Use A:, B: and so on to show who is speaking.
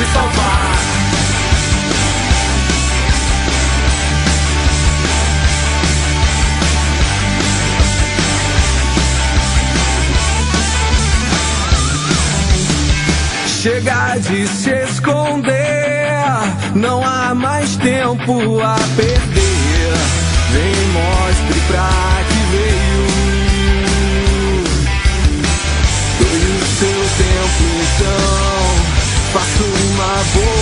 A: te salvar. Chega de se esconder, não há mais tempo a perder. Vem, mostre pra que veio. Doe o seu tempo então, faça uma boa